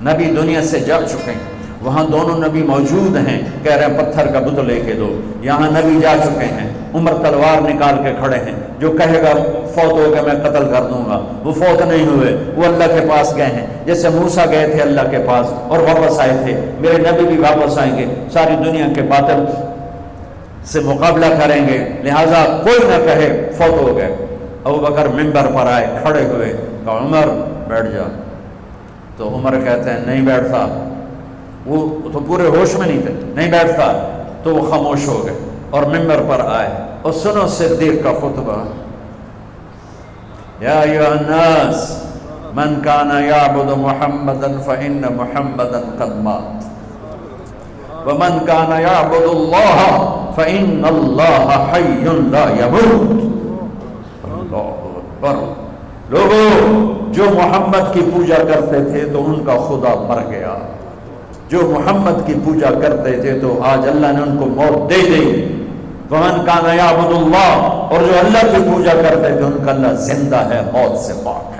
Speaker 1: نبی دنیا سے جا چکے ہیں، وہاں دونوں نبی موجود ہیں، کہہ رہے ہیں پتھر کا بت لے کے دو، یہاں نبی جا چکے ہیں، عمر تلوار نکال کے کھڑے ہیں، جو کہے گا فوت ہو گیا میں قتل کر دوں گا، وہ فوت نہیں ہوئے، وہ اللہ کے پاس گئے ہیں، جیسے موسیٰ گئے تھے اللہ کے پاس اور واپس آئے تھے، میرے نبی بھی واپس آئیں گے، ساری دنیا کے باطل سے مقابلہ کریں گے، لہٰذا کوئی نہ کہے فوت ہو گئے۔ ابوبکر منبر پر آئے، کھڑے ہوئے، کہا عمر بیٹھ جا، تو عمر کہتے ہیں نہیں بیٹھتا، وہ تو پورے ہوش میں نہیں تھے، نہیں بیٹھتا، تو وہ خاموش ہو گئے اور منبر پر آئے، اور سنو صدیق کا خطبہ، یا ایھا الناس من کان یعبد محمدا فإن محمدا قد مات ومن کان یعبد اللہ فإن اللہ حی لا یموت۔ اللہ اکبر، لوگوں جو محمد کی پوجا کرتے تھے تو ان کا خدا مر گیا، جو محمد کی پوجا کرتے تھے تو آج اللہ نے ان کو موت دے دی۔ ومن کان یعبد اللہ، اور جو اللہ کی پوجا کرتے تھے ان کا اللہ زندہ ہے، موت سے پاک۔